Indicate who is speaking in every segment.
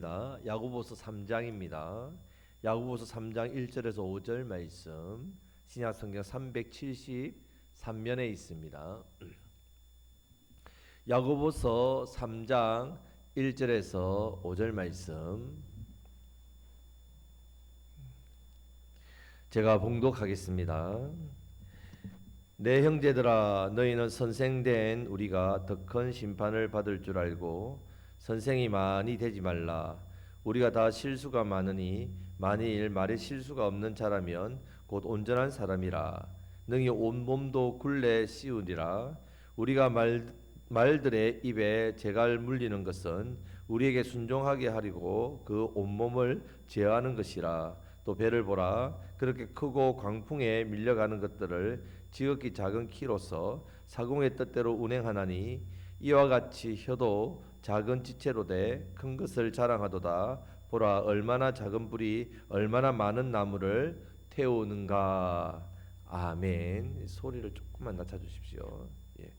Speaker 1: 말씀입니다. 야고보서 3장입니다. 야고보서 3장 1절에서 5절 말씀, 신약성경 373면에 있습니다. 야고보서 3장 1절에서 5절 말씀 제가 봉독하겠습니다. 내 형제들아, 너희는 선생된 우리가 더 큰 심판을 받을 줄 알고 선생이 많이 되지 말라. 우리가 다 실수가 많으니 만일 말에 실수가 없는 자라면 곧 온전한 사람이라. 능히 온 몸도 굴레 씌우리라. 우리가 말들의 입에 재갈 물리는 것은 우리에게 순종하게 하려고 그 온몸을 제어하는 것이라. 또 배를 보라. 그렇게 크고 광풍에 밀려가는 것들을 지극히 작은 키로서 사공의 뜻대로 운행하나니 이와 같이 혀도 작은 지체로 돼 큰 것을 자랑하도다. 보라, 얼마나 작은 불이 얼마나 많은 나무를 태우는가. 아멘. 소리를 조금만 낮춰주십시오. 예.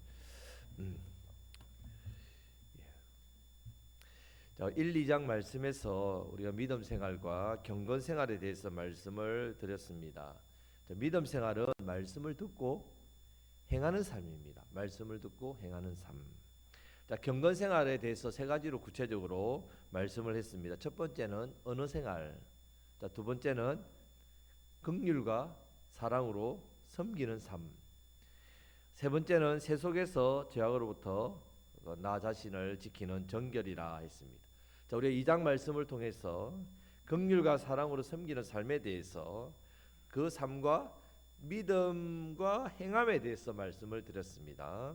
Speaker 1: 자, 1, 2장 말씀에서 우리가 믿음 생활과 경건 생활에 대해서 말씀을 드렸습니다. 자, 믿음 생활은 말씀을 듣고 행하는 삶입니다. 말씀을 듣고 행하는 삶. 자, 경건 생활에 대해서 세 가지로 구체적으로 말씀을 했습니다. 첫 번째는 언어 생활. 자, 두 번째는 긍휼과 사랑으로 섬기는 삶. 세 번째는 세속에서 죄악으로부터 나 자신을 지키는 정결이라 했습니다. 자, 우리가 2장 말씀을 통해서 긍휼과 사랑으로 섬기는 삶에 대해서 그 삶과 믿음과 행함에 대해서 말씀을 드렸습니다.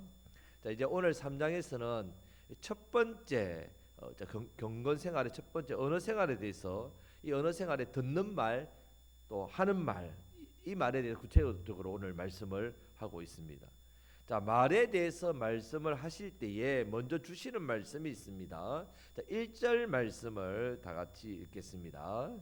Speaker 1: 자, 이제 오늘 3장에서는 첫 번째 경건 생활의 첫 번째 언어 생활에 대해서 이 언어 생활에 듣는 말 또 하는 말 이 말에 대해서 구체적으로 오늘 말씀을 하고 있습니다. 자, 말에 대해서 말씀을 하실 때에 먼저 주시는 말씀이 있습니다. 자, 1절 말씀을 다 같이 읽겠습니다.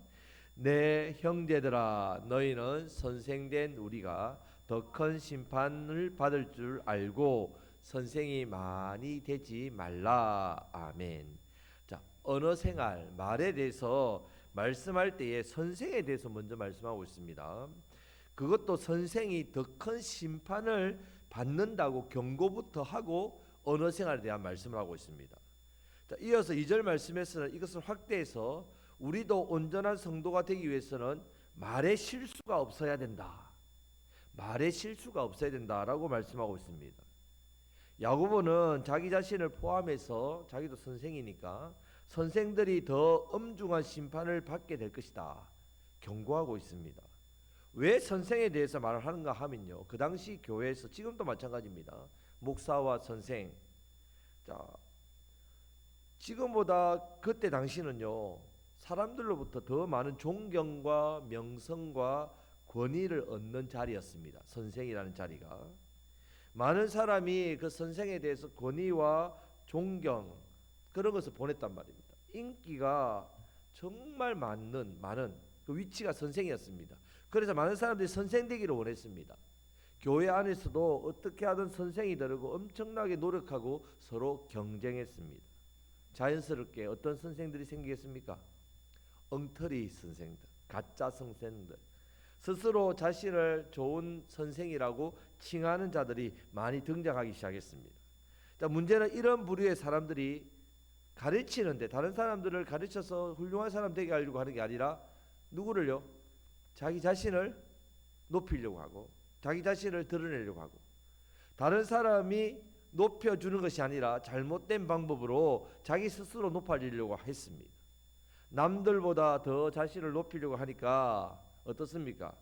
Speaker 1: 내 형제들아, 너희는 선생된 우리가 더 큰 심판을 받을 줄 알고 선생이 많이 되지 말라. 아멘. 자, 언어 생활, 말에 대해서 말씀할 때에 선생에 대해서 먼저 말씀하고 있습니다. 그것도 선생이 더 큰 심판을 받는다고 경고부터 하고 언어 생활에 대한 말씀을 하고 있습니다. 자, 이어서 2절 말씀에서는 이것을 확대해서 우리도 온전한 성도가 되기 위해서는 말에 실수가 없어야 된다. 말에 실수가 없어야 된다라고 말씀하고 있습니다. 야고보는 자기 자신을 포함해서 자기도 선생이니까 선생들이 더 엄중한 심판을 받게 될 것이다 경고하고 있습니다. 왜 선생에 대해서 말을 하는가 하면요, 그 당시 교회에서 지금도 마찬가지입니다. 목사와 선생, 자, 지금보다 그때 당시는요 사람들로부터 더 많은 존경과 명성과 권위를 얻는 자리였습니다. 선생이라는 자리가 많은 사람이 그 선생에 대해서 권위와 존경 그런 것을 보냈단 말입니다. 인기가 정말 많은 그 위치가 선생이었습니다. 그래서 많은 사람들이 선생 되기를 원했습니다. 교회 안에서도 어떻게 하든 선생이 되려고 엄청나게 노력하고 서로 경쟁했습니다. 자연스럽게 어떤 선생들이 생기겠습니까? 엉터리 선생들, 가짜 선생들, 스스로 자신을 좋은 선생이라고 칭하는 자들이 많이 등장하기 시작했습니다. 자, 문제는 이런 부류의 사람들이 가르치는데 다른 사람들을 가르쳐서 훌륭한 사람 되게 하려고 하는 게 아니라 누구를요? 자기 자신을 높이려고 하고 자기 자신을 드러내려고 하고 다른 사람이 높여주는 것이 아니라 잘못된 방법으로 자기 스스로 높아지려고 했습니다. 남들보다 더 자신을 높이려고 하니까 어떻습니까?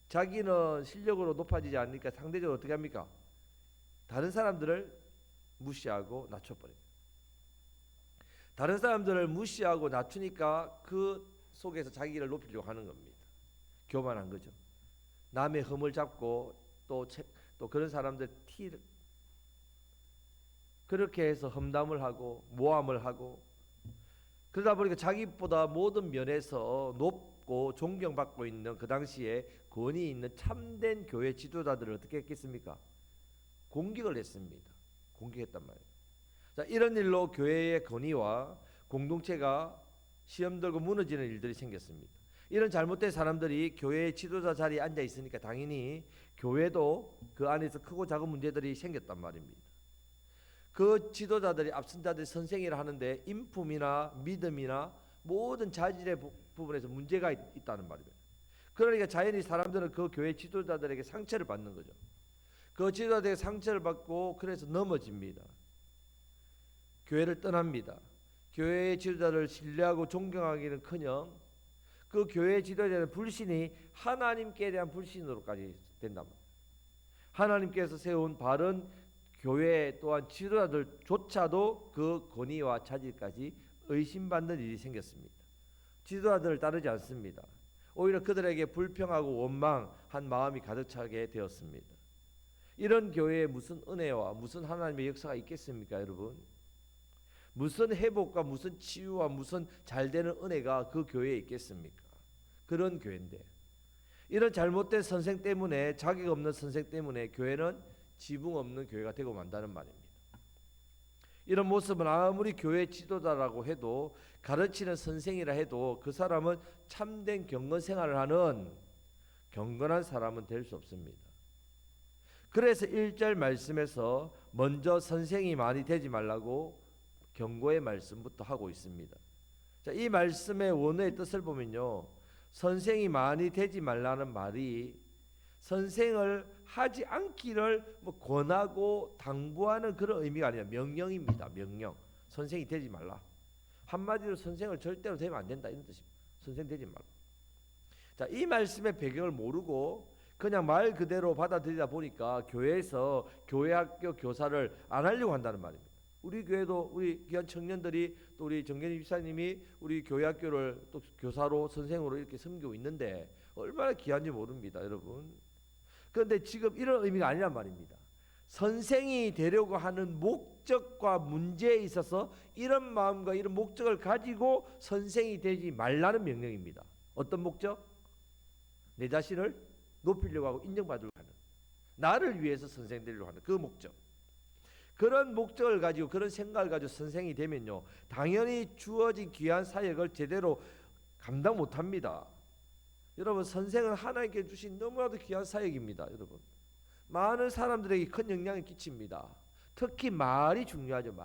Speaker 1: 자기는 실력으로 높아지지 않으니까 상대적으로 어떻게 합니까? 다른 사람들을 무시하고 낮춰버립니다. 다른 사람들을 무시하고 낮추니까 그 속에서 자기를 높이려고 하는 겁니다. 교만한 거죠. 남의 흠을 잡고 또 그런 사람들 티를 그렇게 해서 험담을 하고 모함을 하고 그러다 보니까 자기보다 모든 면에서 높고 존경받고 있는 그 당시에 권위 있는 참된 교회 지도자들을 어떻게 했겠습니까? 공격을 했습니다. 공격했단 말이에요. 자, 이런 일로 교회의 권위와 공동체가 시험 들고 무너지는 일들이 생겼습니다. 이런 잘못된 사람들이 교회 지도자 자리에 앉아 있으니까 당연히 교회도 그 안에서 크고 작은 문제들이 생겼단 말입니다. 그 지도자들이 앞선 자들이 선생이라 하는데 인품이나 믿음이나 모든 자질의 부분에서 문제가 있다는 말입니다. 그러니까 자연히 사람들은 그 교회 지도자들에게 상처를 받는 거죠. 그 지도자들에게 상처를 받고 그래서 넘어집니다. 교회를 떠납니다. 교회의 지도자를 신뢰하고 존경하기는커녕 그 교회의 지도자는 불신이 하나님께 대한 불신으로까지 된단 말이에요. 하나님께서 세운 바른 교회 또한 지도자들조차도 그 권위와 자질까지 의심받는 일이 생겼습니다. 지도자들을 따르지 않습니다. 오히려 그들에게 불평하고 원망한 마음이 가득 차게 되었습니다. 이런 교회에 무슨 은혜와 무슨 하나님의 역사가 있겠습니까, 여러분? 무슨 회복과 무슨 치유와 무슨 잘되는 은혜가 그 교회에 있겠습니까? 그런 교회인데 이런 잘못된 선생 때문에, 자격 없는 선생 때문에 교회는 지붕 없는 교회가 되고 만다는 말입니다. 이런 모습은 아무리 교회 지도자라고 해도, 가르치는 선생이라 해도 그 사람은 참된 경건 생활을 하는 경건한 사람은 될 수 없습니다. 그래서 1절 말씀에서 먼저 선생이 많이 되지 말라고 경고의 말씀부터 하고 있습니다. 자, 이 말씀의 원어의 뜻을 보면요, 선생이 많이 되지 말라는 말이 선생을 하지 않기를 권하고 당부하는 그런 의미가 아니라 명령입니다. 명령. 선생이 되지 말라. 한마디로 선생을 절대로 되면 안 된다, 이런 뜻입니다. 선생 되지 말라. 자, 이 말씀의 배경을 모르고 그냥 말 그대로 받아들이다 보니까 교회에서 교회학교 교사를 안 하려고 한다는 말입니다. 우리 교회도 우리 귀한 청년들이, 또 우리 정gen희 집사님이 우리 교회학교를 또 교사로 선생으로 이렇게 섬기고 있는데 얼마나 귀한지 모릅니다, 여러분. 그런데 지금 이런 의미가 아니란 말입니다. 선생이 되려고 하는 목적과 문제에 있어서 이런 마음과 이런 목적을 가지고 선생이 되지 말라는 명령입니다. 어떤 목적? 내 자신을 높이려고 하고 인정받으려고 하는, 나를 위해서 선생 되려고 하는 그 목적. 그런 목적을 가지고, 그런 생각을 가지고 선생이 되면요, 당연히 주어진 귀한 사역을 제대로 감당 못합니다. 여러분, 선생은 하나님께 주신 너무나도 귀한 사역입니다. 여러분, 많은 사람들에게 큰 영향을 끼칩니다. 특히 말이 중요하죠.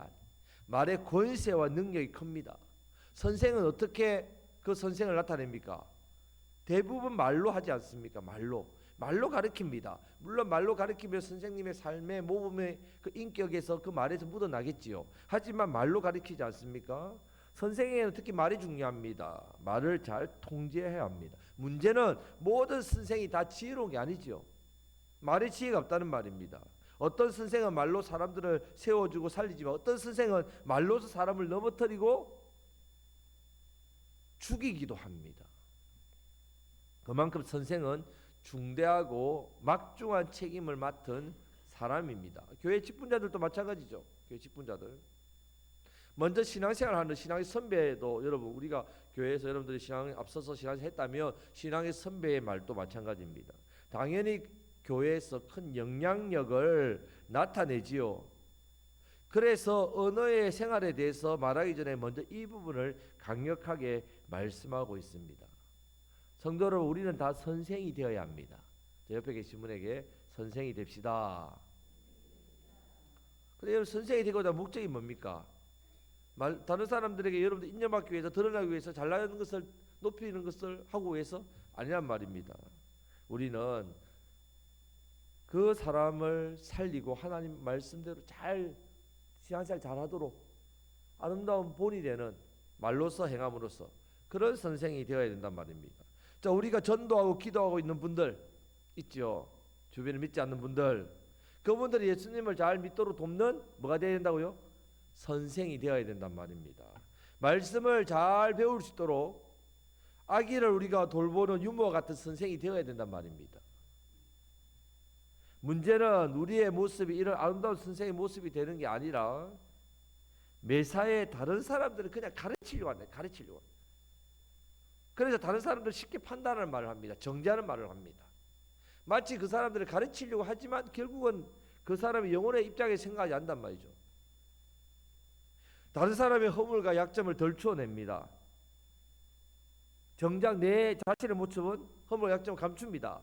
Speaker 1: 말의 권세와 능력이 큽니다. 선생은 어떻게 그 선생을 나타냅니까? 대부분 말로 하지 않습니까? 말로 가르칩니다. 물론 말로 가르치면 선생님의 삶의 모범의 그 인격에서, 그 말에서 묻어나겠지요. 하지만 말로 가르치지 않습니까? 선생에게는 특히 말이 중요합니다. 말을 잘 통제해야 합니다. 문제는 모든 선생이 다 지혜로운 게 아니지요. 말에 지혜가 없다는 말입니다. 어떤 선생은 말로 사람들을 세워주고 살리지만 어떤 선생은 말로서 사람을 넘어뜨리고 죽이기도 합니다. 그만큼 선생은 중대하고 막중한 책임을 맡은 사람입니다. 교회 직분자들도 마찬가지죠. 교회 직분자들. 먼저 신앙생활 하는 신앙의 선배도, 여러분, 우리가 교회에서 여러분들이 신앙에 앞서서 신앙생활 했다면 신앙의 선배의 말도 마찬가지입니다. 당연히 교회에서 큰 영향력을 나타내지요. 그래서 언어의 생활에 대해서 말하기 전에 먼저 이 부분을 강력하게 말씀하고 있습니다. 성도 여러분, 우리는 다 선생이 되어야 합니다. 저 옆에 계신 분에게 선생이 됩시다. 근데 여러분, 선생이 되고자 목적이 뭡니까? 다른 사람들에게 여러분들 인정받기 위해서, 드러나기 위해서, 잘나가는 것을 높이는 것을 하고 위해서 아니란 말입니다. 우리는 그 사람을 살리고 하나님 말씀대로 잘 신앙생활 잘하도록 아름다운 본이 되는 말로서 행함으로써 그런 선생이 되어야 된단 말입니다. 자, 우리가 전도하고 기도하고 있는 분들 있죠. 주변에 믿지 않는 분들, 그분들이 예수님을 잘 믿도록 돕는 뭐가 되어야 된다고요? 선생이 되어야 된단 말입니다. 말씀을 잘 배울 수 있도록 아기를 우리가 돌보는 유모와 같은 선생이 되어야 된단 말입니다. 문제는 우리의 모습이 이런 아름다운 선생의 모습이 되는 게 아니라 매사에 다른 사람들을 그냥 가르치려고 한다. 그래서 다른 사람들 쉽게 판단하는 말을 합니다. 정죄하는 말을 합니다. 마치 그 사람들을 가르치려고 하지만 결국은 그 사람의 영혼의 입장에 생각하지 않단 말이죠. 다른 사람의 허물과 약점을 덜 추어냅니다. 정작 내 자신의 모습은 허물 약점을 감춥니다.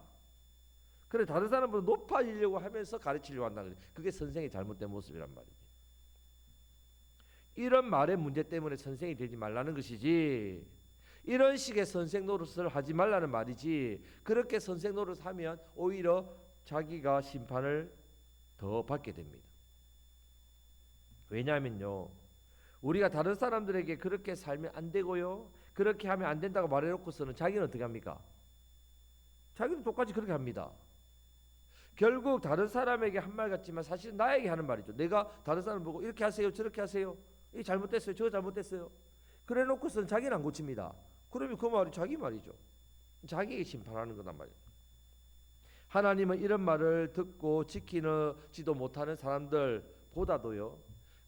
Speaker 1: 그래 다른 사람보다 높아지려고 하면서 가르치려고 한다는 거죠. 그게 선생의 잘못된 모습이란 말입니다. 이런 말의 문제 때문에 선생이 되지 말라는 것이지, 이런 식의 선생 노릇을 하지 말라는 말이지, 그렇게 선생 노릇하면 오히려 자기가 심판을 더 받게 됩니다. 왜냐하면요, 우리가 다른 사람들에게 그렇게 살면 안 되고요, 그렇게 하면 안 된다고 말해놓고서는 자기는 어떻게 합니까? 자기도 똑같이 그렇게 합니다. 결국 다른 사람에게 한 말 같지만 사실은 나에게 하는 말이죠. 내가 다른 사람 보고 이렇게 하세요, 저렇게 하세요, 이 잘못됐어요, 저거 잘못됐어요, 그래 놓고서는 자기는 안 고칩니다. 그러면 그 말이 자기 말이죠. 자기에게 심판하는 거란 말이에요. 하나님은 이런 말을 듣고 지키지도 못하는 사람들보다도요,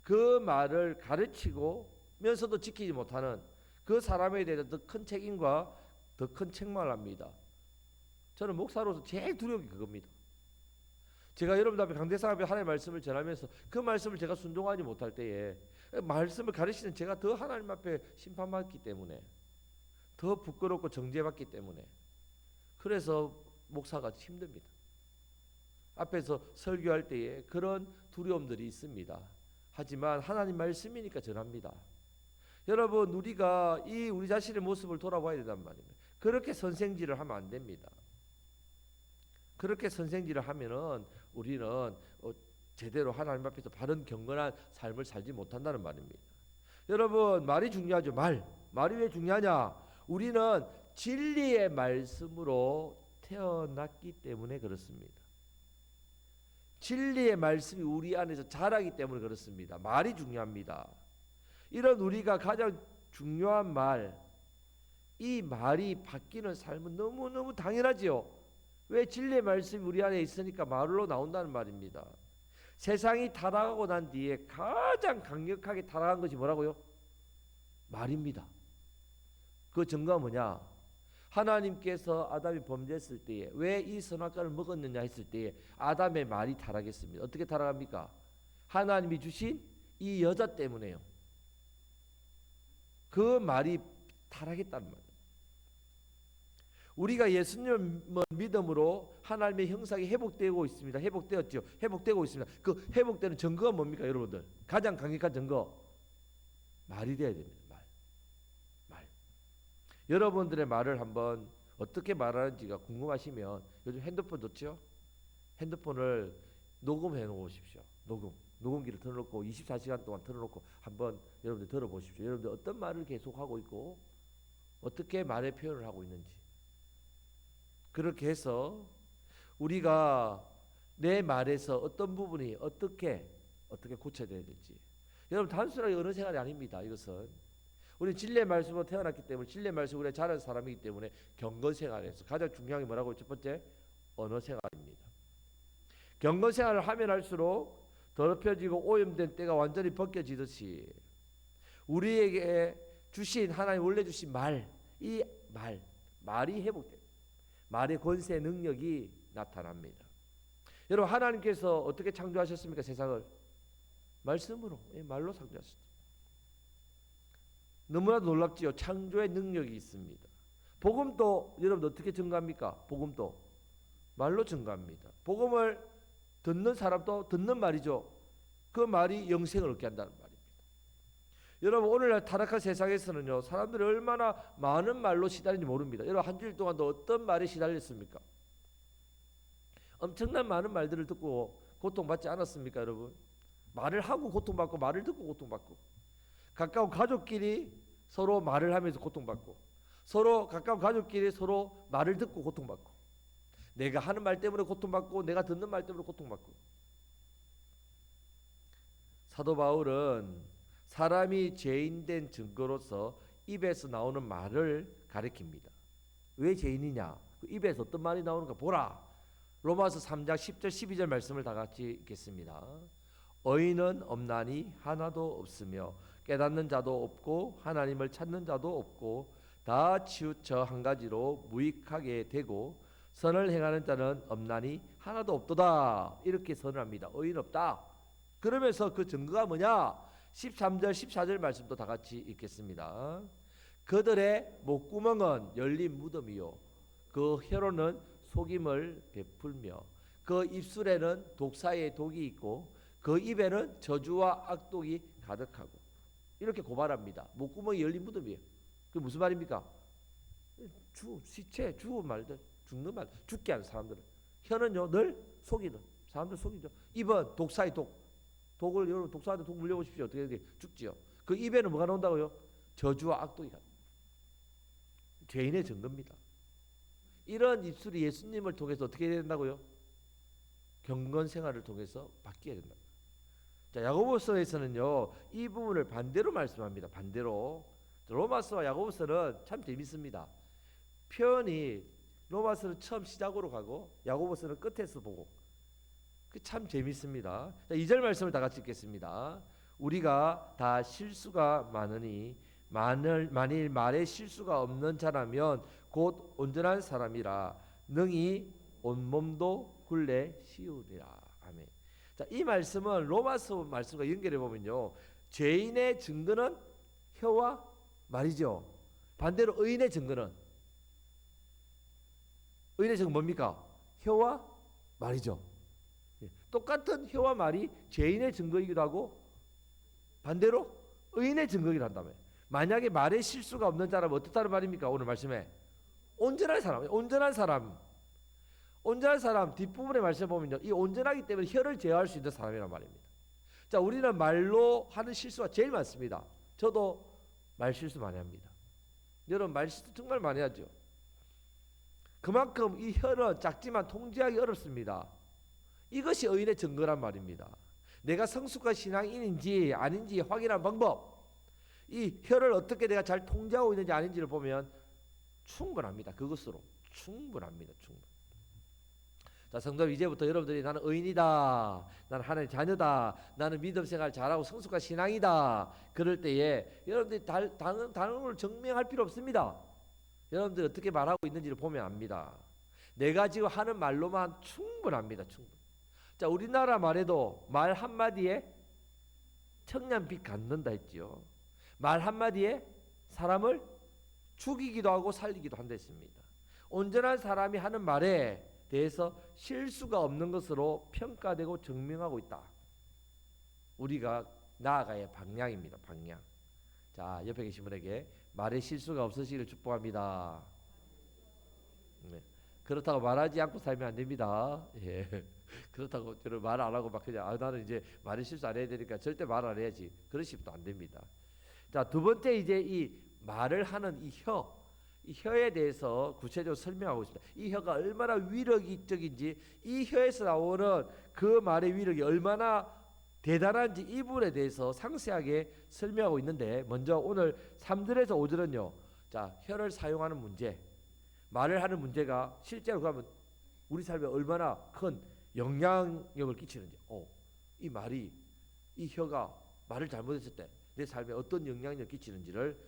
Speaker 1: 그 말을 가르치고면서도 지키지 못하는 그 사람에 대해서 더 큰 책임과 더 큰 책망을 합니다. 저는 목사로서 제일 두려운 게 그겁니다. 제가 여러분 앞에 강대상 앞에 하나님의 말씀을 전하면서 그 말씀을 제가 순종하지 못할 때에 말씀을 가르치는 제가 더 하나님 앞에 심판받기 때문에, 더 부끄럽고 정죄받기 때문에, 그래서 목사가 힘듭니다. 앞에서 설교할 때에 그런 두려움들이 있습니다. 하지만 하나님 말씀이니까 전합니다. 여러분, 우리가 우리 자신의 모습을 돌아봐야 된단 말입니다. 그렇게 선생질을 하면 안 됩니다. 그렇게 선생질을 하면은 우리는 제대로 하나님 앞에서 바른 경건한 삶을 살지 못한다는 말입니다. 여러분, 말이 중요하죠. 말이 왜 중요하냐? 우리는 진리의 말씀으로 태어났기 때문에 그렇습니다. 진리의 말씀이 우리 안에서 자라기 때문에 그렇습니다. 말이 중요합니다. 이런 우리가 가장 중요한 말, 이 말이 바뀌는 삶은 너무너무 당연하지요. 왜? 진리의 말씀이 우리 안에 있으니까 말로 나온다는 말입니다. 세상이 타락하고 난 뒤에 가장 강력하게 타락한 것이 뭐라고요? 말입니다. 그 증거가 뭐냐? 하나님께서 아담이 범죄했을 때에 왜 이 선악과를 먹었느냐 했을 때에 아담의 말이 타락했습니다. 어떻게 타락합니까? 하나님이 주신 이 여자 때문에요. 그 말이 타락했다는 말이에요. 우리가 예수님을 믿음으로 하나님의 형상이 회복되고 있습니다. 회복되었죠. 회복되고 있습니다. 그 회복되는 증거가 뭡니까, 여러분들? 가장 강력한 증거, 말이 되어야 됩니다. 말. 여러분들의 말을 한번 어떻게 말하는지가 궁금하시면 요즘 핸드폰 좋죠? 핸드폰을 녹음해 놓으십시오. 녹음기를 틀어놓고 24시간 동안 틀어놓고 한번 여러분들 들어보십시오. 여러분들 어떤 말을 계속하고 있고 어떻게 말의 표현을 하고 있는지. 그렇게 해서 우리가 내 말에서 어떤 부분이 어떻게 고쳐져야 될지. 여러분, 단순하게 언어 생활이 아닙니다. 이것은 우리 진리의 말씀으로 태어났기 때문에, 진리의 말씀 우리가 자란 사람이기 때문에 경건 생활에서 가장 중요한 게 뭐라고? 첫 번째, 언어 생활입니다. 경건 생활을 하면 할수록 더럽혀지고 오염된 때가 완전히 벗겨지듯이 우리에게 주신, 하나님 원래 주신 말이 회복돼요. 말의 권세, 능력이 나타납니다. 여러분, 하나님께서 어떻게 창조하셨습니까? 세상을 말씀으로, 말로 창조하셨습니다. 너무나 놀랍지요. 창조의 능력이 있습니다. 복음도 여러분 어떻게 증거합니까? 복음도 말로 증거합니다. 복음을 듣는 사람도 듣는 말이죠. 그 말이 영생을 얻게 한다는 말입니다. 여러분, 오늘날 타락한 세상에서는요, 사람들이 얼마나 많은 말로 시달리는지 모릅니다. 여러분, 한 주일 동안도 어떤 말에 시달렸습니까? 엄청난 많은 말들을 듣고 고통받지 않았습니까, 여러분? 말을 하고 고통받고, 말을 듣고 고통받고, 가까운 가족끼리 서로 말을 하면서 고통받고, 서로 가까운 가족끼리 서로 말을 듣고 고통받고, 내가 하는 말 때문에 고통받고, 내가 듣는 말 때문에 고통받고. 사도 바울은 사람이 죄인된 증거로서 입에서 나오는 말을 가리킵니다. 왜 죄인이냐? 그 입에서 어떤 말이 나오는가 보라. 로마서 3장 10절 12절 말씀을 다 같이 읽겠습니다. 의인은 없나니 하나도 없으며 깨닫는 자도 없고 하나님을 찾는 자도 없고 다 치우쳐 한 가지로 무익하게 되고 선을 행하는 자는 없나니 하나도 없도다. 이렇게 선언합니다. 의인 없다. 그러면서 그 증거가 뭐냐? 13절 14절 말씀도 다 같이 읽겠습니다. 그들의 목구멍은 열린 무덤이요 그 혀로는 속임을 베풀며 그 입술에는 독사의 독이 있고 그 입에는 저주와 악독이 가득하고 이렇게 고발합니다. 목구멍이 열린 무덤이에요. 그게 무슨 말입니까? 시체, 죽은 말들, 죽는 말, 죽게 하는 사람들은 혀는요 늘 속이는 사람들 속이죠. 입은 독사의 독을 여러분 독사한테 독 물려보십시오. 어떻게 되게 죽지요. 그 입에는 뭐가 나온다고요? 저주와 악독이 가. 죄인의 증거입니다. 이런 입술이 예수님을 통해서 어떻게 해야 된다고요? 경건 생활을 통해서 바뀌어야 된다. 자, 야고보서에서는요 이 부분을 반대로 말씀합니다. 반대로 로마서와 야고보서는 참 재밌습니다. 표현이 로마서는 처음 시작으로 가고 야고보서는 끝에서 보고 그 참 재밌습니다. 자, 2절 말씀을 다 같이 읽겠습니다. 우리가 다 실수가 많으니 만일 말에 실수가 없는 자라면 곧 온전한 사람이라 능히 온몸도 굴레 씌우리라. 아멘. 자, 이 말씀은 로마서 말씀과 연결해 보면요 죄인의 증거는 혀와 말이죠. 반대로 의인의 증거는 뭡니까? 혀와 말이죠. 똑같은 혀와 말이 죄인의 증거이기도 하고 반대로 의인의 증거이기도 한다며. 만약에 말에 실수가 없는 자라면 어떻다는 말입니까? 오늘 말씀에 온전한 사람, 온전한 사람 뒷부분에 말씀 보면요 이 온전하기 때문에 혀를 제어할 수 있는 사람이란 말입니다. 자, 우리는 말로 하는 실수가 제일 많습니다. 저도 말 실수 많이 합니다. 여러분 말 실수 정말 많이 하죠. 그만큼 이 혀는 작지만 통제하기 어렵습니다. 이것이 의인의 증거란 말입니다. 내가 성숙한 신앙인인지 아닌지 확인한 방법, 이 혀를 어떻게 내가 잘 통제하고 있는지 아닌지를 보면 충분합니다. 그것으로 충분합니다. 자, 성도 이제부터 여러분들이 나는 의인이다, 나는 하나님의 자녀다, 나는 믿음 생활 잘하고 성숙한 신앙이다 그럴 때에 여러분들이 다른 걸 증명할 필요 없습니다. 여러분들이 어떻게 말하고 있는지를 보면 압니다. 내가 지금 하는 말로만 충분합니다. 자, 우리나라 말에도 말 한마디에 청년빛 갖는다 했지요. 말 한마디에 사람을 죽이기도 하고 살리기도 한다 했습니다. 온전한 사람이 하는 말에 대해서 실수가 없는 것으로 평가되고 증명하고 있다. 우리가 나아가야 방향입니다. 방향. 자, 옆에 계신 분에게 말에 실수가 없으시기를 축복합니다. 네. 그렇다고 말하지 않고 살면 안 됩니다. 예. 그렇다고 저는 말 안 하고 막 그냥 나는 이제 말에 실수 안 해야 되니까 절대 말 안 해야지 그러시면 안 됩니다. 자, 두 번째 이제 이 말을 하는 이 혀에 대해서 구체적으로 설명하고 있습니다. 이 혀가 얼마나 위력적인지, 이 혀에서 나오는 그 말의 위력이 얼마나 대단한지 이 부분에 대해서 상세하게 설명하고 있는데, 먼저 오늘 3절에서 5절은요. 자, 혀를 사용하는 문제, 말을 하는 문제가 실제로 그러면 우리 삶에 얼마나 큰 영향력을 끼치는지, 이 말이, 이 혀가 말을 잘못했을 때 내 삶에 어떤 영향력을 끼치는지를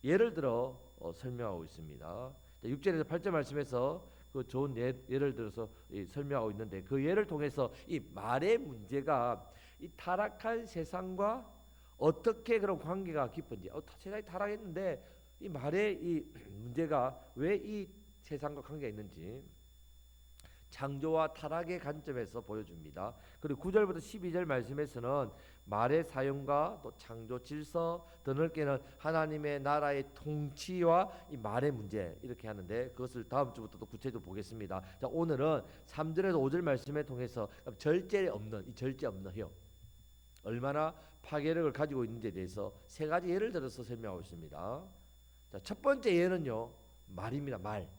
Speaker 1: 예를 들어 설명하고 있습니다. 6절에서 8절 말씀에서 그 좋은 예를 들어서 설명하고 있는데, 그 예를 통해서 이 말의 문제가 이 타락한 세상과 어떻게 그런 관계가 깊은지, 세상이 타락했는데 이 말의 이 문제가 왜 이 세상과 관계가 있는지 창조와 타락의 관점에서 보여줍니다. 그리고 9절부터 12절 말씀에서는 말의 사용과 또 창조 질서, 더 넓게는 하나님의 나라의 통치와 이 말의 문제 이렇게 하는데, 그것을 다음 주부터 또 구체적으로 보겠습니다. 자, 오늘은 3절에서 5절 말씀을 통해서 절제 없는 혀 얼마나 파괴력을 가지고 있는지에 대해서 세 가지 예를 들어서 설명하고 있습니다. 자, 첫 번째 예는요 말입니다. 말.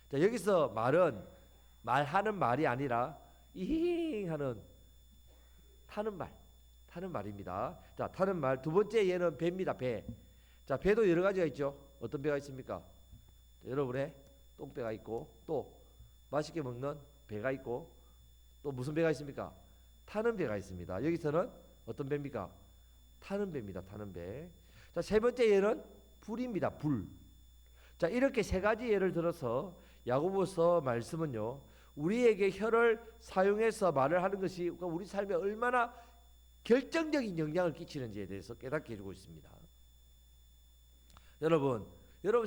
Speaker 1: 자, 여기서 말은 말하는 말이 아니라 이잉하는 타는 말입니다. 자, 타는 말. 두 번째 예는 배입니다. 배. 자, 배도 여러 가지가 있죠. 어떤 배가 있습니까? 자, 여러분의 똥배가 있고, 또 맛있게 먹는 배가 있고, 또 무슨 배가 있습니까? 타는 배가 있습니다. 여기서는 어떤 배입니까? 타는 배입니다. 타는 배. 자, 세 번째 예는 불입니다. 불. 자, 이렇게 세 가지 예를 들어서 야고보서 말씀은요, 우리에게 혀를 사용해서 말을 하는 것이 우리 삶에 얼마나 결정적인 영향을 끼치는지에 대해서 깨닫게 해주고 있습니다. 여러분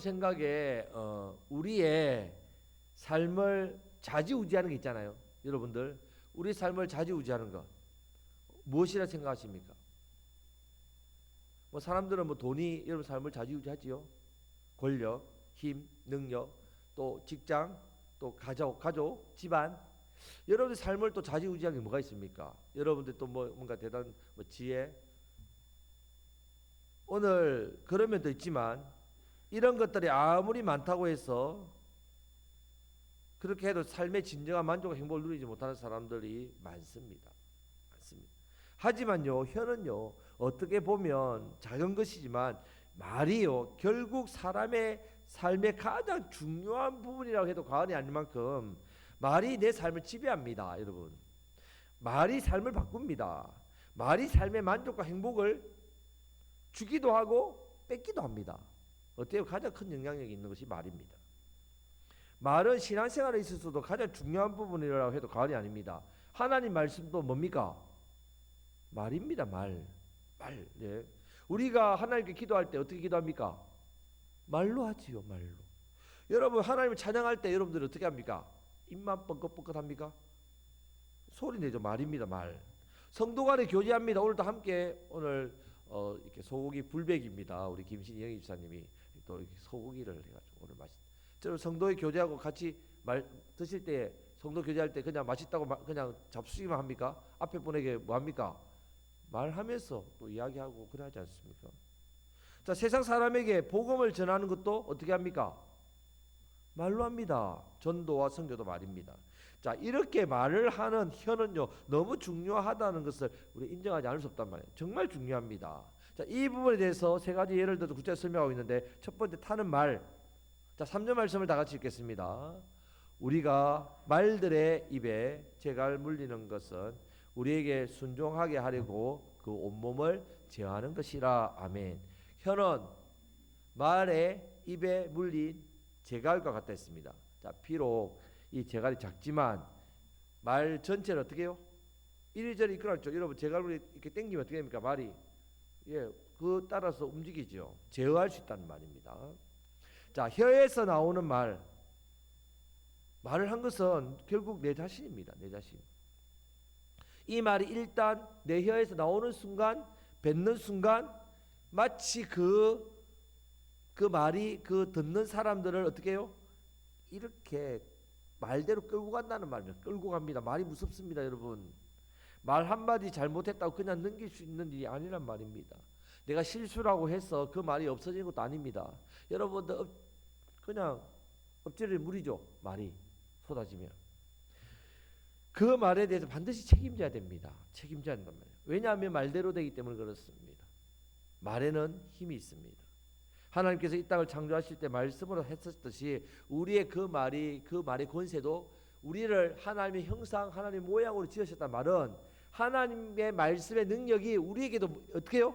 Speaker 1: 생각에 우리의 삶을 좌지우지하는 게 있잖아요. 여러분들 우리 삶을 좌지우지하는 것 무엇이라 생각하십니까? 뭐 사람들은 뭐 돈이 여러분 삶을 좌지우지하지요. 권력, 힘, 능력, 또 직장, 또 가족, 집안. 여러분들 삶을 또 좌지우지하는 게 뭐가 있습니까? 여러분들 또 뭐 뭔가 대단 뭐 지혜. 오늘 그런 면도 있지만 이런 것들이 아무리 많다고 해서 그렇게 해도 삶의 진정한 만족과 행복을 누리지 못하는 사람들이 많습니다. 많습니다. 하지만요, 혀는요, 어떻게 보면 작은 것이지만 말이요, 결국 사람의 삶의 가장 중요한 부분이라고 해도 과언이 아닐 만큼 말이 내 삶을 지배합니다, 여러분. 말이 삶을 바꿉니다. 말이 삶의 만족과 행복을 주기도 하고 뺏기도 합니다. 어때요? 가장 큰 영향력이 있는 것이 말입니다. 말은 신앙생활에 있어서도 가장 중요한 부분이라고 해도 과언이 아닙니다. 하나님 말씀도 뭡니까? 말입니다. 말. 예. 우리가 하나님께 기도할 때 어떻게 기도합니까? 말로 하지요. 말로. 여러분 하나님을 찬양할 때 여러분들 어떻게 합니까? 입만 뻥긋뻥긋 합니까? 소리 내죠. 말입니다. 말. 성도 간에 교제합니다. 오늘도 함께 오늘 이렇게 소고기 불백입니다. 우리 김신영 집사님이 또 이렇게 소고기를 해가지고 오늘 저는 성도의 교제하고 같이 말 드실 때 성도 교제할 때 그냥 맛있다고 그냥 잡수기만 합니까? 앞에 분에게 뭐 합니까? 말하면서 또 이야기하고 그러지 않습니까? 자, 세상 사람에게 복음을 전하는 것도 어떻게 합니까? 말로 합니다. 전도와 선교도 말입니다. 자, 이렇게 말을 하는 혀는요 너무 중요하다는 것을 우리 인정하지 않을 수 없단 말이에요. 정말 중요합니다. 자, 이 부분에 대해서 세 가지 예를 들어서 구체적으로 설명하고 있는데 첫 번째 타는 말. 자, 3절 말씀을 다 같이 읽겠습니다. 우리가 말들의 입에 재갈 물리는 것은 우리에게 순종하게 하려고 그 온몸을 제어하는 것이라. 아멘. 혀는 말의 입에 물린 재갈과 같다 했습니다. 자, 비록 이 재갈이 작지만 말 전체를 어떻게 해요? 이리저리 이끌어죠. 여러분 재갈을 이렇게 당기면 어떻게 됩니까? 말이 그 따라서 움직이죠. 제어할 수 있다는 말입니다. 자, 혀에서 나오는 말을 한 것은 결국 내 자신입니다. 내 자신. 이 말이 일단 내 혀에서 나오는 순간, 뱉는 순간 마치 그 말이 그 듣는 사람들을 어떻게 해요? 이렇게 말대로 끌고 간다는 말입니다. 끌고 갑니다. 말이 무섭습니다, 여러분. 말 한마디 잘못했다고 그냥 넘길 수 있는 일이 아니란 말입니다. 내가 실수라고 해서 그 말이 없어지는 것도 아닙니다. 여러분들 그냥 엎질릴 물이죠. 말이 쏟아지면. 그 말에 대해서 반드시 책임져야 됩니다. 책임져야 한단 말이에요. 왜냐하면 말대로 되기 때문에 그렇습니다. 말에는 힘이 있습니다. 하나님께서 이 땅을 창조하실 때 말씀으로 했었듯이 우리의 그 말의 권세도 우리를 하나님의 형상, 하나님의 모양으로 지으셨단 말은 하나님의 말씀의 능력이 우리에게도 어떻게 해요?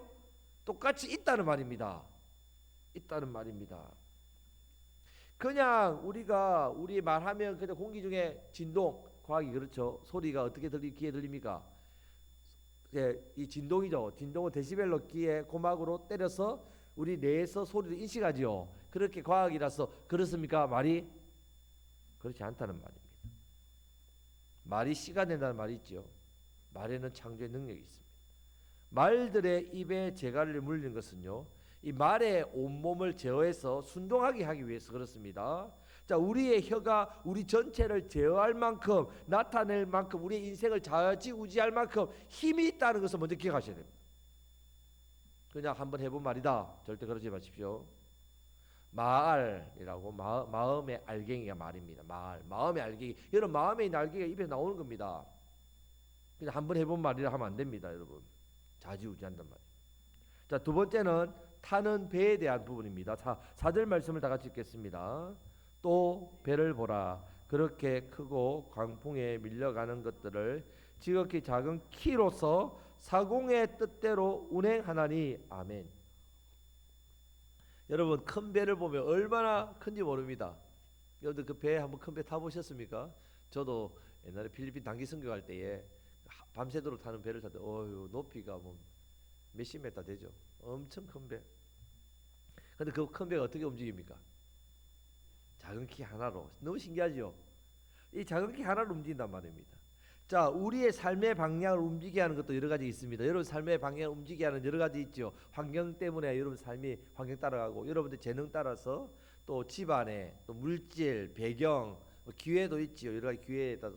Speaker 1: 똑같이 있다는 말입니다. 있다는 말입니다. 그냥 우리 말하면 그냥 공기 중에 진동, 과학이 그렇죠. 소리가 어떻게 귀에 들립니까? 이 진동이죠. 진동은 데시벨로 귀에 고막으로 때려서 우리 뇌에서 소리를 인식하지요. 그렇게 과학이라서 그렇습니까? 말이 그렇지 않다는 말입니다. 말이 씨가 된다는 말이 있죠. 말에는 창조의 능력이 있습니다. 말들의 입에 재갈을 물리는 것은요, 이 말의 온몸을 제어해서 순종하게 하기 위해서 그렇습니다. 자, 우리의 혀가 우리 전체를 제어할 만큼, 나타낼 만큼, 우리의 인생을 좌지우지할 만큼 힘이 있다는 것을 먼저 기억하셔야 됩니다. 그냥 한번 해본 말이다, 절대 그러지 마십시오. 마알이라고 마음의 알갱이가 말입니다. 마음의 알갱이. 여러분 마음에 있는 알갱이가 입에서 나오는 겁니다. 그냥 한번 해본 말이라 하면 안 됩니다, 여러분. 좌지우지한단 말이에요. 자, 두 번째는 타는 배에 대한 부분입니다. 4절 말씀을 다 같이 읽겠습니다. 또 배를 보라. 그렇게 크고 광풍에 밀려가는 것들을 지극히 작은 키로서 사공의 뜻대로 운행하나니. 아멘. 여러분 큰 배를 보면 얼마나 큰지 모릅니다. 여러분들 그 배 한번 큰 배 타보셨습니까? 저도 옛날에 필리핀 단기 선교 갈 때에 밤새도록 타는 배를 탔는데 높이가 뭐 몇십 메타 되죠. 엄청 큰 배. 근데 그 큰 배가 어떻게 움직입니까? 작은 키 하나로. 너무 신기하죠? 이 작은 키 하나로 움직인단 말입니다. 자, 우리의 삶의 방향을 움직이게 하는 것도 여러 가지 있습니다. 여러분 삶의 방향을 움직이게 하는 여러 가지 있죠. 환경 때문에 여러분 삶이 환경 따라가고, 여러분들 재능 따라서 또 집안에 또 물질, 배경, 기회도 있지요. 여러 가지 기회에다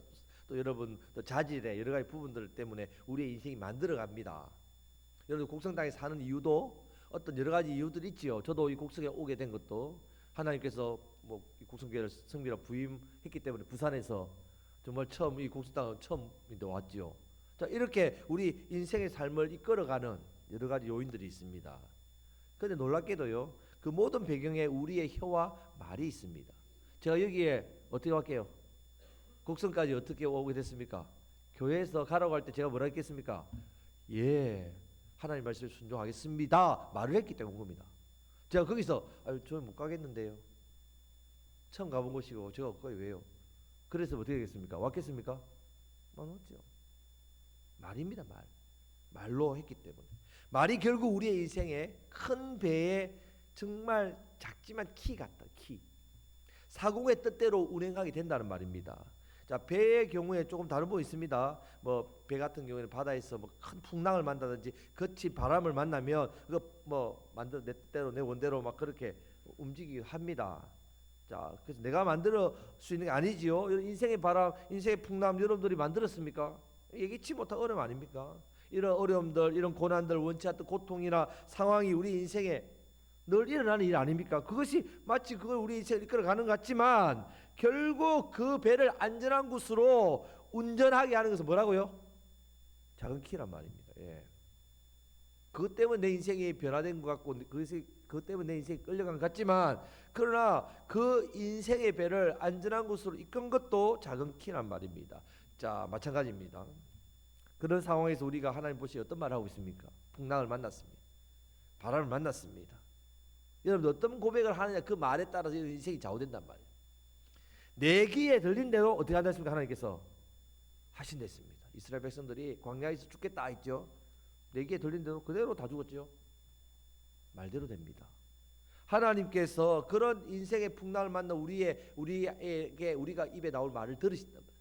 Speaker 1: 또 여러분 또 자질에 여러 가지 부분들 때문에 우리의 인생이 만들어 갑니다. 여러분 곡성당에 사는 이유도 어떤 여러 가지 이유들이 있지요. 저도 이 곡성에 오게 된 것도 하나님께서 뭐 곡성교회를 성비라 부임했기 때문에 부산에서 정말 처음 이 곡성당은 처음 왔지요. 자, 이렇게 우리 인생의 삶을 이끌어가는 여러 가지 요인들이 있습니다. 그런데 놀랍게도요, 그 모든 배경에 우리의 혀와 말이 있습니다. 제가 여기에 어떻게 할게요? 곡성까지 어떻게 오게 됐습니까? 교회에서 가라고 할 때 제가 뭐라 했겠습니까? 예, 하나님 말씀에 순종하겠습니다 말을 했기 때문에 온 겁니다. 제가 거기서 저 못 가겠는데요, 처음 가본 곳이고 제가 거기 왜요? 그래서 어떻게 되겠습니까? 왔겠습니까? 안 왔죠. 말입니다. 말로 했기 때문에. 말이 결국 우리의 인생에 큰 배에 정말 작지만 키 같다. 키. 사공의 뜻대로 운행하게 된다는 말입니다. 자, 배의 경우에 조금 다른 부분이 있습니다. 뭐 배 같은 경우에는 바다에서 뭐 큰 풍랑을 만나든지 거친 바람을 만나면 그거 뭐 만들어 내 뜻대로 내 원대로 막 그렇게 움직이기도 합니다. 자, 그래서 내가 만들어 수 있는 게 아니지요. 인생의 바람, 인생의 풍랑 여러분들이 만들었습니까? 예기치 못한 어려움 아닙니까? 이런 어려움들, 이런 고난들, 원치 않던 고통이나 상황이 우리 인생에 늘 일어나는 일 아닙니까? 그것이 마치 그걸 우리 인생을 이끌어가는 것 같지만 결국 그 배를 안전한 곳으로 운전하게 하는 것은 뭐라고요? 작은 키란 말입니다. 예. 그것 때문에 내 인생이 변화된 것 같고 그것 때문에 내 인생이 끌려간 것 같지만, 그러나 그 인생의 배를 안전한 곳으로 이끈 것도 작은 키란 말입니다. 자, 마찬가지입니다. 그런 상황에서 우리가 하나님 보시기에 어떤 말을 하고 있습니까? 풍랑을 만났습니다. 바람을 만났습니다. 여러분 어떤 고백을 하느냐, 그 말에 따라서 인생이 좌우된단 말이에요. 내 귀에 들린 대로 어떻게 한다 했습니까? 하나님께서 하신댔습니다. 이스라엘 백성들이 광야에서 죽겠다 했죠. 내 귀에 들린 대로 그대로 다 죽었죠. 말대로 됩니다. 하나님께서 그런 인생의 풍랑을 만나 우리에게 우리가 입에 나올 말을 들으신단 말이에요.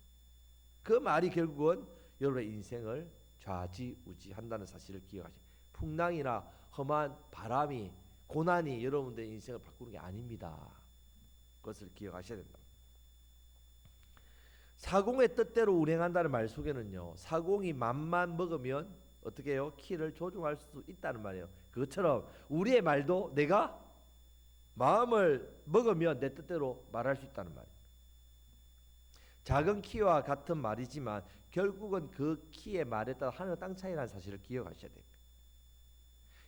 Speaker 1: 그 말이 결국은 여러분의 인생을 좌지우지한다는 사실을 기억하시고, 풍랑이나 험한 바람이 고난이 여러분들의 인생을 바꾸는 게 아닙니다. 그것을 기억하셔야 된다. 사공의 뜻대로 운행한다는 말 속에는요, 사공이 맘만 먹으면 어떻게 해요? 키를 조종할 수 있다는 말이에요. 그것처럼 우리의 말도 내가 마음을 먹으면 내 뜻대로 말할 수 있다는 말이에요. 작은 키와 같은 말이지만 결국은 그 키의 말에 따라 하늘 땅 차이라는 사실을 기억하셔야 됩니다.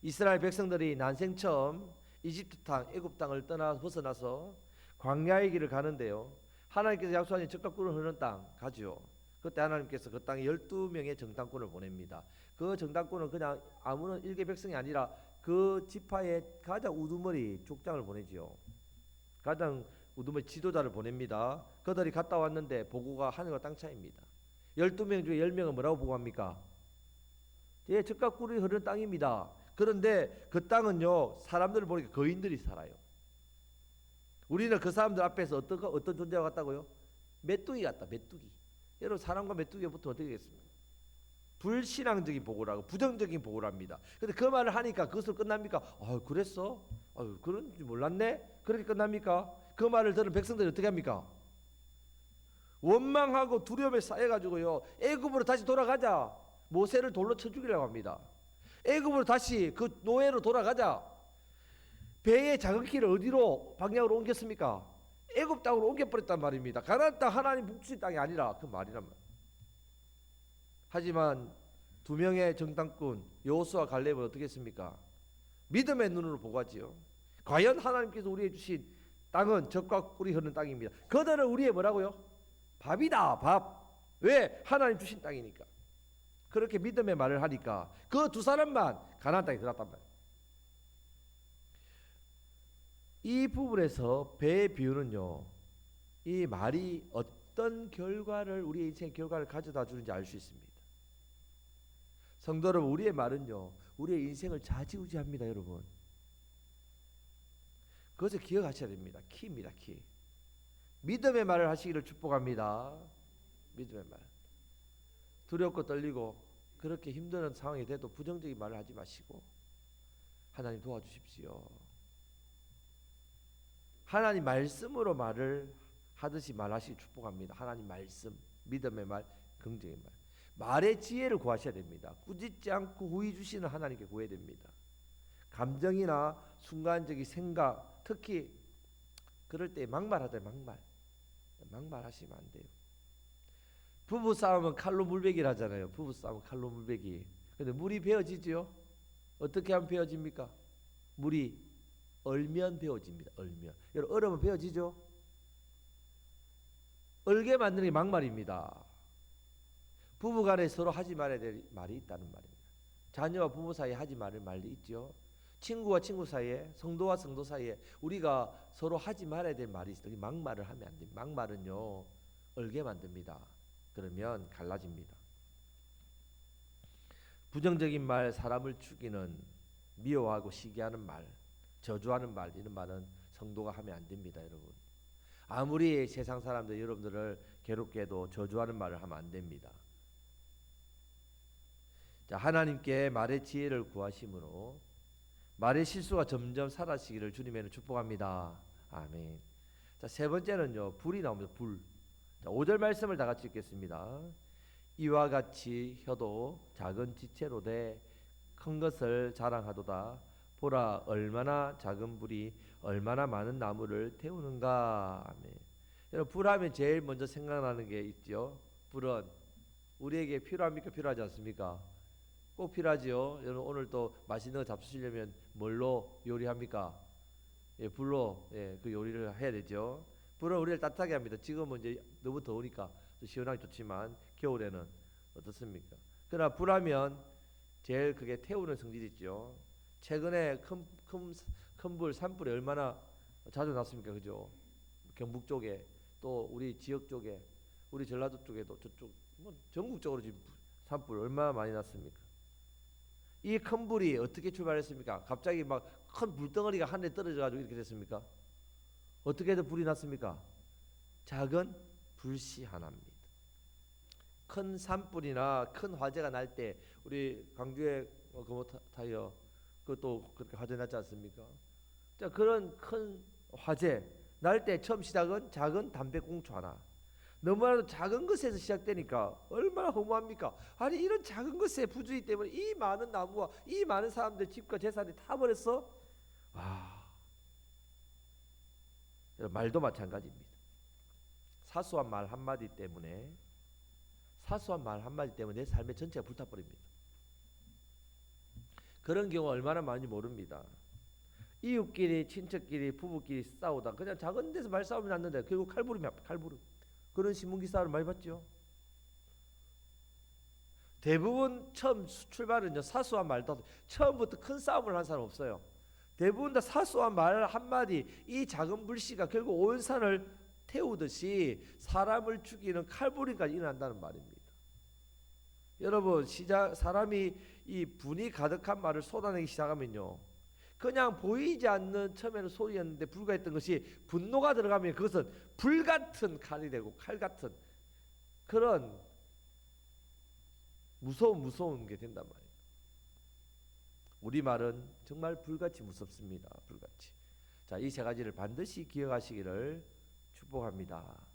Speaker 1: 이스라엘 백성들이 난생 처음 이집트 땅, 애굽 땅을 벗어나서 광야의 길을 가는데요, 하나님께서 약속하신 적과 꿀을 흐르는 땅 가죠. 그때 하나님께서 그 땅에 12명의 정탐꾼을 보냅니다. 그 정탐꾼은 그냥 아무런 일개 백성이 아니라 그 지파의 가장 우두머리 족장을 보내지요. 가장 우두머리 지도자를 보냅니다. 그들이 갔다 왔는데 보고가 하늘과 땅 차이입니다. 12명 중에 10명은 뭐라고 보고합니까? 예, 적과 꿀이 흐르는 땅입니다. 그런데 그 땅은요, 사람들을 보니까 거인들이 살아요. 우리는 그 사람들 앞에서 어떤 존재와 같다고요? 메뚜기 같다. 메뚜기. 여러분 사람과 메뚜기가 붙으면 어떻게 되겠습니까? 불신앙적인 보고라고, 부정적인 보고랍니다. 근데 그 말을 하니까 그것으로 끝납니까? 그랬어? 그런 줄 몰랐네? 그렇게 끝납니까? 그 말을 들은 백성들이 어떻게 합니까? 원망하고 두려움에 쌓여가지고요, 애굽으로 다시 돌아가자. 모세를 돌로 쳐 죽이려고 합니다. 애굽으로 다시 그 노예로 돌아가자. 배의 작은 키를 어디로 방향으로 옮겼습니까? 애굽 땅으로 옮겨버렸단 말입니다. 가나안 땅, 하나님 북주신 땅이 아니라 그 말이란 말. 하지만 두 명의 정탐꾼 여호수아 갈렙은 어떻게 했습니까? 믿음의 눈으로 보고하지요. 과연 하나님께서 우리에게 주신 땅은 젖과 꿀이 흐르는 땅입니다. 그들은 우리의 뭐라고요? 밥이다, 밥. 왜? 하나님 주신 땅이니까. 그렇게 믿음의 말을 하니까 그 두 사람만 가나안 땅에 들어갔단 말이에요. 이 부분에서 배의 비유는요, 이 말이 어떤 결과를, 우리의 인생의 결과를 가져다 주는지 알 수 있습니다. 성도 여러분, 우리의 말은요, 우리의 인생을 좌지우지합니다. 여러분, 그것을 기억하셔야 됩니다. 키입니다. 키. 믿음의 말을 하시기를 축복합니다. 믿음의 말. 두렵고 떨리고 그렇게 힘든 상황이 돼도 부정적인 말을 하지 마시고 하나님 도와주십시오. 하나님 말씀으로 말을 하듯이 말하시기 축복합니다. 하나님 말씀, 믿음의 말, 긍정의 말. 말의 지혜를 구하셔야 됩니다. 꾸짖지 않고 후히 주시는 하나님께 구해야 됩니다. 감정이나 순간적인 생각, 특히 그럴 때 막말하다 막말하시면 안 돼요. 부부 싸움은 칼로 물베기라잖아요. 부부 싸움은 칼로 물베기. 근데 물이 베어지죠. 어떻게 하면 베어집니까? 물이 얼면 베어집니다. 얼면. 여러분 얼으면 베어지죠. 얼게 만드는 게 막말입니다. 부부간에 서로 하지 말아야 될 말이 있다는 말입니다. 자녀와 부부 사이에 하지 말을 말이 있죠. 친구와 친구 사이에, 성도와 성도 사이에 우리가 서로 하지 말아야 될 말이 있어요. 막말을 하면 안 됩니다. 막말은요 얼게 만듭니다. 그러면 갈라집니다. 부정적인 말, 사람을 죽이는, 미워하고 시기하는 말, 저주하는 말, 이런 말은 성도가 하면 안 됩니다. 여러분 아무리 세상 사람들 여러분들을 괴롭게 해도 저주하는 말을 하면 안 됩니다. 자, 하나님께 말의 지혜를 구하심으로 말의 실수가 점점 사라지기를 주님에는 축복합니다. 아멘. 자, 세 번째는요 불이 나옵니다. 불. 자, 5절 말씀을 다 같이 읽겠습니다. 이와 같이 혀도 작은 지체로 돼 큰 것을 자랑하도다. 보라 얼마나 작은 불이 얼마나 많은 나무를 태우는가. 아멘. 여러분 불하면 제일 먼저 생각나는 게 있죠. 불은 우리에게 필요합니까? 필요하지 않습니까? 꼭 필요하지요. 여러분 오늘 또 맛있는 거 잡수시려면 뭘로 요리합니까? 예, 불로 그 요리를 해야 되죠. 불은 우리를 따뜻하게 합니다. 지금은 이제 너무 더우니까 시원하게 좋지만 겨울에는 어떻습니까? 그러나 불하면 제일 그게 태우는 성질이 있죠. 최근에 큰 불, 산불이 얼마나 자주 났습니까? 그죠? 경북 쪽에 또 우리 지역 쪽에 우리 전라도 쪽에도 저쪽 뭐 전국적으로 지금 산불 얼마나 많이 났습니까? 이 큰 불이 어떻게 출발했습니까? 갑자기 막 큰 불덩어리가 하늘에 떨어져 가지고 이렇게 됐습니까? 어떻게 해서 불이 났습니까? 작은 불씨 하나입니다. 큰 산불이나 큰 화재가 날 때 우리 광주의 금호 타이어 그것도 그렇게 화재 났지 않습니까? 자, 그런 큰 화재 날 때 처음 시작은 작은 담배꽁초 하나. 너무나도 작은 것에서 시작되니까 얼마나 허무합니까? 아니 이런 작은 것의 부주의 때문에 이 많은 나무와 이 많은 사람들 집과 재산이 다 버렸어? 와, 말도 마찬가지입니다. 사소한 말 한마디 때문에 내 삶의 전체가 불타버립니다. 그런 경우 얼마나 많은지 모릅니다. 이웃끼리, 친척끼리, 부부끼리 싸우다 그냥 작은 데서 말싸움이 났는데 결국 칼부림이야. 칼부림. 그런 신문기사를 많이 봤죠. 대부분 처음 출발은요 사소한 말도 처음부터 큰 싸움을 한 사람 없어요. 대부분 다 사소한 말 한마디 이 작은 불씨가 결국 온 산을 태우듯이 사람을 죽이는 칼부림까지 일어난다는 말입니다. 여러분 사람이 이 분이 가득한 말을 쏟아내기 시작하면요 그냥 보이지 않는 처음에는 소리였는데 불과했던 것이 분노가 들어가면 그것은 불같은 칼이 되고 칼같은 그런 무서운 게 된단 말이에요. 우리 말은 정말 불같이 무섭습니다. 불같이. 자, 이 세 가지를 반드시 기억하시기를 축복합니다.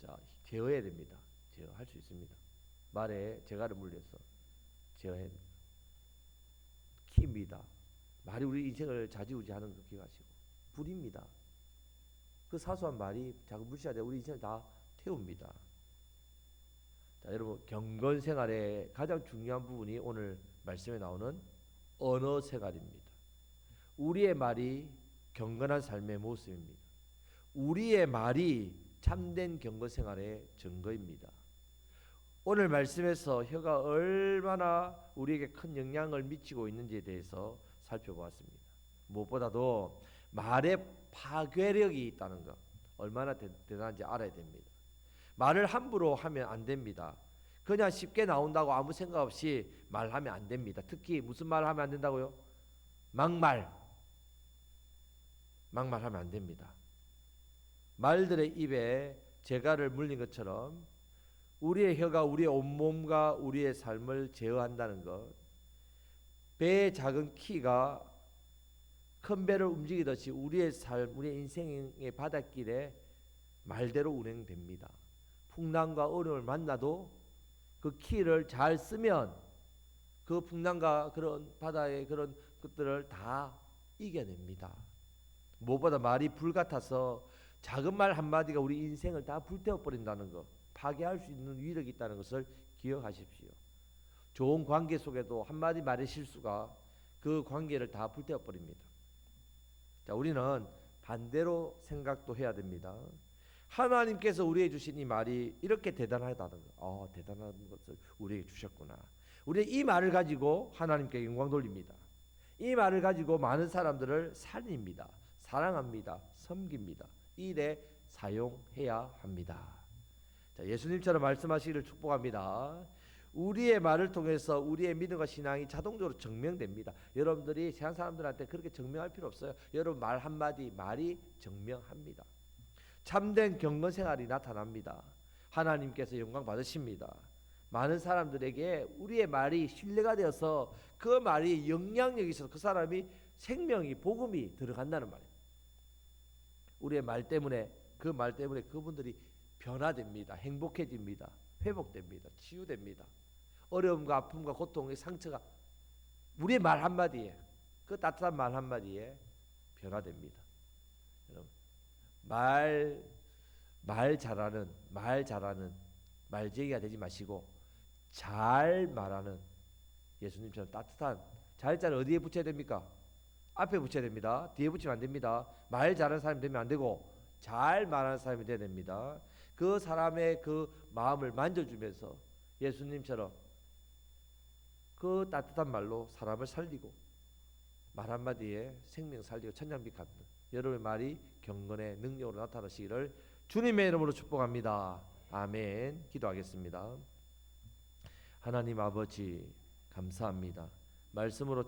Speaker 1: 자, 제어해야 됩니다. 제어할 수 있습니다. 말에 재갈을 물려서 제어해야 됩니다. 키입니다. 말이 우리 인생을 좌지우지하는 거 기억하시고 불입니다. 그 사소한 말이 작은 불씨가 되어 우리 인생을 다 태웁니다. 자, 여러분 경건 생활의 가장 중요한 부분이 오늘 말씀에 나오는 언어 생활입니다. 우리의 말이 경건한 삶의 모습입니다. 우리의 말이 참된 경건 생활의 증거입니다. 오늘 말씀에서 혀가 얼마나 우리에게 큰 영향을 미치고 있는지에 대해서 살펴보았습니다. 무엇보다도 말의 파괴력이 있다는 것 얼마나 대단한지 알아야 됩니다. 말을 함부로 하면 안 됩니다. 그냥 쉽게 나온다고 아무 생각 없이 말하면 안 됩니다. 특히 무슨 말을 하면 안 된다고요? 막말. 막말하면 안 됩니다. 말들의 입에 재갈을 물린 것처럼 우리의 혀가 우리의 온몸과 우리의 삶을 제어한다는 것, 배의 작은 키가 큰 배를 움직이듯이 우리의 삶, 우리의 인생의 바닷길에 말대로 운행됩니다. 풍랑과 어려움을 만나도 그 키를 잘 쓰면 그 풍랑과 그런 바다의 그런 것들을 다 이겨냅니다. 무엇보다 말이 불 같아서 작은 말 한마디가 우리 인생을 다 불태워 버린다는 것, 파괴할 수 있는 위력이 있다는 것을 기억하십시오. 좋은 관계 속에도 한마디 말의 실수가 그 관계를 다 불태워 버립니다. 자, 우리는 반대로 생각도 해야 됩니다. 하나님께서 우리에게 주신 이 말이 이렇게 대단하다는 것, 대단한 것을 우리에게 주셨구나. 우리 이 말을 가지고 하나님께 영광 돌립니다. 이 말을 가지고 많은 사람들을 살립니다. 사랑합니다. 섬깁니다. 이 일에 사용해야 합니다. 자, 예수님처럼 말씀하시기를 축복합니다. 우리의 말을 통해서 우리의 믿음과 신앙이 자동적으로 증명됩니다. 여러분들이 세상 사람들한테 그렇게 증명할 필요 없어요. 여러분 말 한마디 말이 증명합니다. 참된 경건 생활이 나타납니다. 하나님께서 영광 받으십니다. 많은 사람들에게 우리의 말이 신뢰가 되어서 그 말이 영향력이 있어서 그 사람이 생명이 복음이 들어간다는 말이에요. 우리의 말 때문에 그 말 때문에 그분들이 변화됩니다. 행복해집니다. 회복됩니다. 치유됩니다. 어려움과 아픔과 고통의 상처가 우리의 말 한마디에 그 따뜻한 말 한마디에 변화됩니다. 여러분 말 잘하는 말쟁이가 되지 마시고 잘 말하는 예수님처럼 따뜻한 잘자를 어디에 붙여야 됩니까? 앞에 붙여야 됩니다. 뒤에 붙이면 안 됩니다. 말 잘하는 사람이 되면 안 되고 잘 말하는 사람이 되어야 됩니다. 그 사람의 그 마음을 만져주면서 예수님처럼 그 따뜻한 말로 사람을 살리고 말 한마디에 생명 살리고 천냥비 갚는 여러분의 말이 경건의 능력으로 나타나시기를 주님의 이름으로 축복합니다. 아멘. 기도하겠습니다. 하나님 아버지 감사합니다. 말씀으로